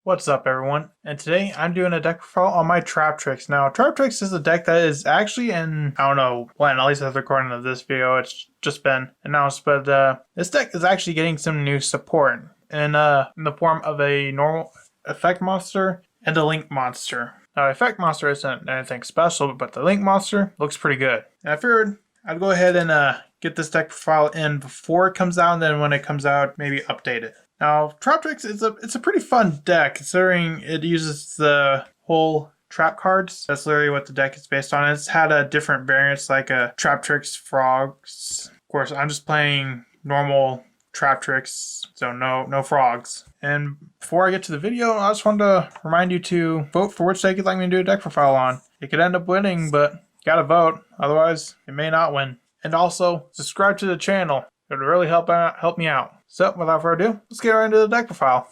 What's up, everyone? And today I'm doing a deck profile on my Traptrix. Now, Traptrix is a deck that is actually in, I don't know when, at least at the recording of this video, it's just been announced, but this deck is actually getting some new support in the form of a normal effect monster and a link monster. Now, effect monster isn't anything special, but the link monster looks pretty good. And I figured I'd go ahead and get this deck profile in before it comes out, and then when it comes out, maybe update it. Now, Traptrix is a pretty fun deck considering it uses the whole trap cards. That's literally what the deck is based on. It's had a different variants like a Traptrix frogs. Of course, I'm just playing normal Traptrix, so no frogs. And before I get to the video, I just wanted to remind you to vote for which deck you'd like me to do a deck profile on. It could end up winning, but you gotta vote, otherwise it may not win. And also, subscribe to the channel. It would really help me out. So, without further ado, let's get right into the deck profile.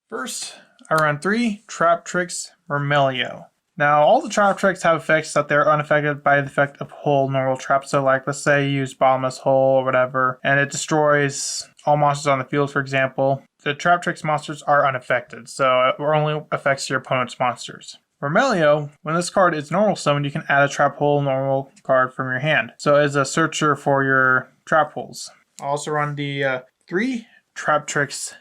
First, I run 3 Traptrix Vermilio. Now, all the Traptrix have effects that they're unaffected by the effect of whole normal traps. So, like, let's say you use Bottomless Hole or whatever, and it destroys all monsters on the field, for example. The Traptrix monsters are unaffected, so it only affects your opponent's monsters. Vermilio, when this card is normal summoned, you can add a trap hole normal card from your hand. So it's a searcher for your trap holes. I also run the 3 Traptrix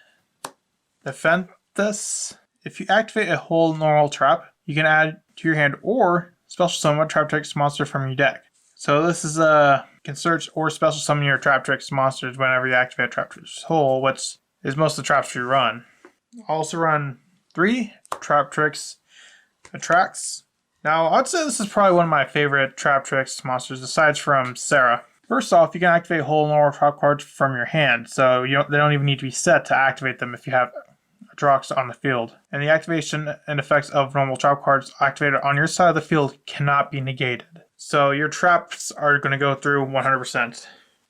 Defenthus. If you activate a whole normal trap, you can add to your hand or special summon a Traptrix monster from your deck. So this is can search or special summon your Traptrix monsters whenever you activate a Traptrix hole, which is most of the traps you run. I also run 3 Traptrix Attracts. Now, I'd say this is probably one of my favorite Traptrix monsters, aside from Sarah. First off, you can activate whole normal trap cards from your hand, so they don't even need to be set to activate them if you have Attracts on the field. And the activation and effects of normal trap cards activated on your side of the field cannot be negated. So your traps are going to go through 100%.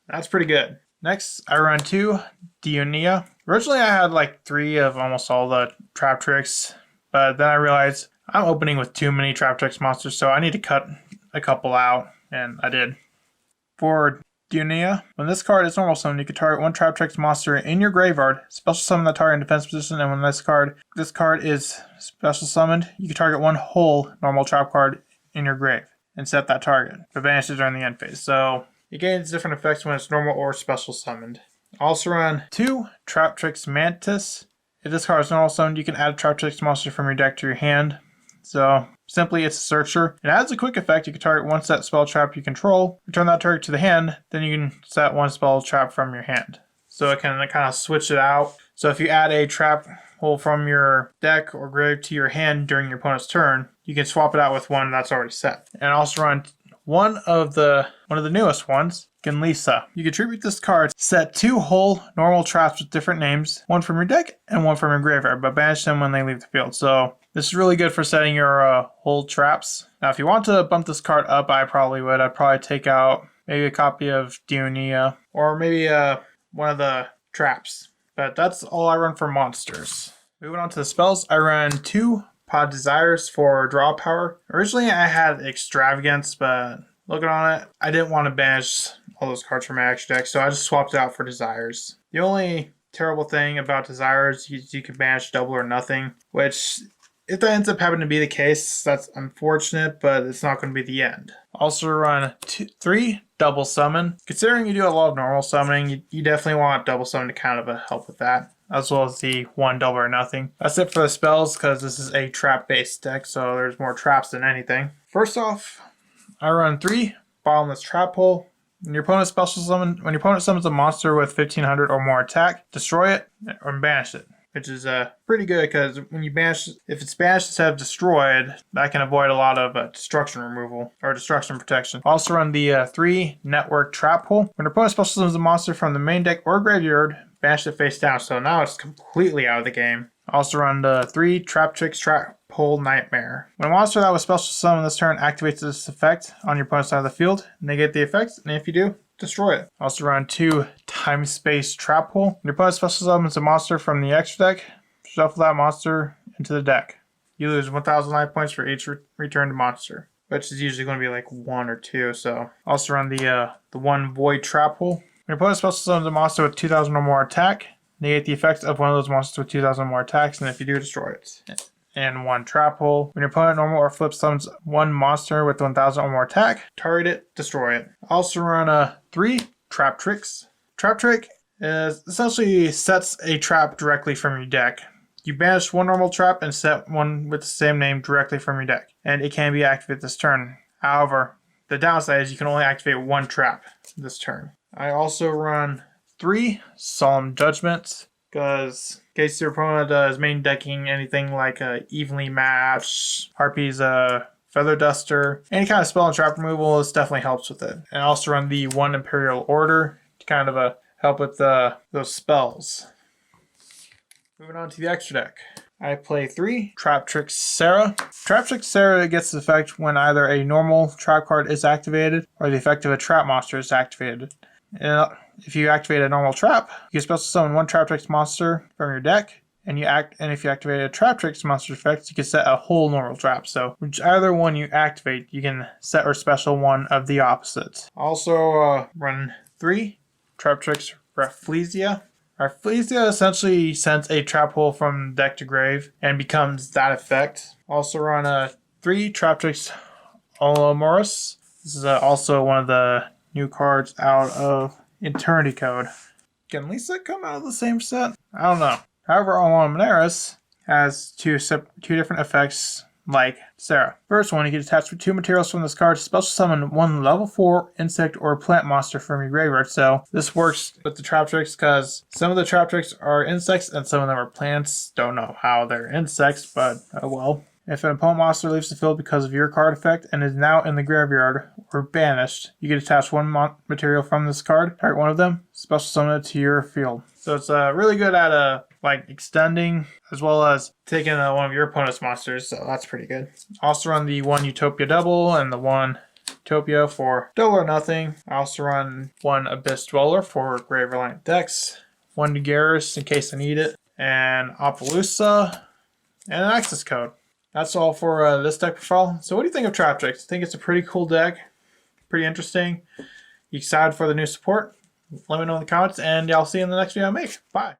That's pretty good. Next, I run 2 Dionia. Originally, I had like 3 of almost all the Traptrix, but then I realized I'm opening with too many Traptrix monsters, so I need to cut a couple out, and I did. For Dionia, when this card is normal summoned, you can target one Traptrix monster in your graveyard, special summon that target in defense position, and when this card is special summoned, you can target one whole normal trap card in your grave and set that target, but banish it during the end phase. So it gains different effects when it's normal or special summoned. Also run 2 Traptrix Mantis. If this card is normal summoned, you can add a Traptrix monster from your deck to your hand. So, simply it's a searcher. It adds a quick effect. You can target one set spell trap you control, return that target to the hand, then you can set one spell trap from your hand. So it can kind of switch it out. So if you add a trap hole from your deck or grave to your hand during your opponent's turn, you can swap it out with one that's already set. And also run one of the newest ones, Lisa. You can tribute this card, set 2 whole normal traps with different names, one from your deck and one from your graveyard, but banish them when they leave the field. So this is really good for setting your whole traps. Now, if you want to bump this card up, I probably would. I'd probably take out maybe a copy of Dionia or maybe one of the traps. But that's all I run for monsters. Moving on to the spells, I run 2 Pod Desires for draw power. Originally, I had Extravagance, but looking on it, I didn't want to banish all those cards from my extra deck, so I just swapped it out for Desires. The only terrible thing about Desires is you can banish double or nothing, which, if that ends up happening to be the case, that's unfortunate, but it's not going to be the end. Also run 3 Double Summon. Considering you do a lot of normal summoning, you definitely want Double Summon to kind of help with that, as well as the 1 double or nothing. That's it for the spells, because this is a trap-based deck, so there's more traps than anything. First off, I run 3 Bottomless Trap Hole. When your opponent summons a monster with 1500 or more attack, destroy it or banish it. Which is pretty good, because when you banish, if it's banished instead of destroyed, that can avoid a lot of destruction removal or destruction protection. Also run the 3 Network Trap Hole. When your opponent special summons a monster from the main deck or graveyard, banish it face down. So now it's completely out of the game. Also run the 3 Traptrix Trap Hole Nightmare. When a monster that was special summoned this turn activates this effect on your opponent's side of the field, negate the effect, and if you do, destroy it. Also run 2 Time Space Trap Hole. When your opponent special summons a monster from the extra deck, shuffle that monster into the deck. You lose 1,000 life points for each returned monster, which is usually going to be like 1 or 2. So also run the 1 Void Trap Hole. When your opponent special summons a monster with 2,000 or more attack, negate the effects of one of those monsters with 2,000 more attacks, and if you do, destroy it. And 1 trap hole. When your opponent normal or flip summons one monster with 1,000 or more attack, target it, destroy it. Also run 3 Traptrix. Traptrix is essentially sets a trap directly from your deck. You banish one normal trap and set one with the same name directly from your deck, and it can be activated this turn. However, the downside is you can only activate 1 trap this turn. I also run 3 Solemn Judgments, because in case your opponent is main decking anything like Evenly Matched, Harpy's Feather Duster, any kind of spell and trap removal, this definitely helps with it. And I also run the 1 Imperial Order to kind of help with those spells. Moving on to the extra deck. I play 3 Traptrix Sarah. Traptrix Sarah gets the effect when either a normal trap card is activated or the effect of a trap monster is activated. And if you activate a normal trap, you can special summon 1 Traptrix monster from your deck, and if you activate a Traptrix monster effect, you can set a whole normal trap. So whichever one you activate, you can set or special one of the opposites. Also run 3 Traptrix Rafflesia. Rafflesia essentially sends a trap hole from deck to grave and becomes that effect. Also run 3 Traptrix Olomoris. This is also one of the new cards out of Eternity Code. Can Lisa come out of the same set? I don't know. However, Olomoris has two different effects like Sarah. First one, you can attach 2 materials from this card to special summon 1 level 4 insect or plant monster from your graveyard. So this works with the Traptrix because some of the Traptrix are insects and some of them are plants. Don't know how they're insects, but oh well. If an opponent monster leaves the field because of your card effect and is now in the graveyard or banished, you can attach 1 material from this card, target one of them, special summon it to your field. So it's really good at extending as well as taking one of your opponent's monsters, so that's pretty good. Also run the 1 Utopia double and the 1 Utopia for double or nothing. I also run 1 Abyss Dweller for Grave Reliant decks, 1 Garrus in case I need it, and Appaloosa, and an access code. That's all for this deck profile. So what do you think of Traptrix? I think it's a pretty cool deck, pretty interesting. You excited for the new support? Let me know in the comments, and I'll see you in the next video I make. Bye.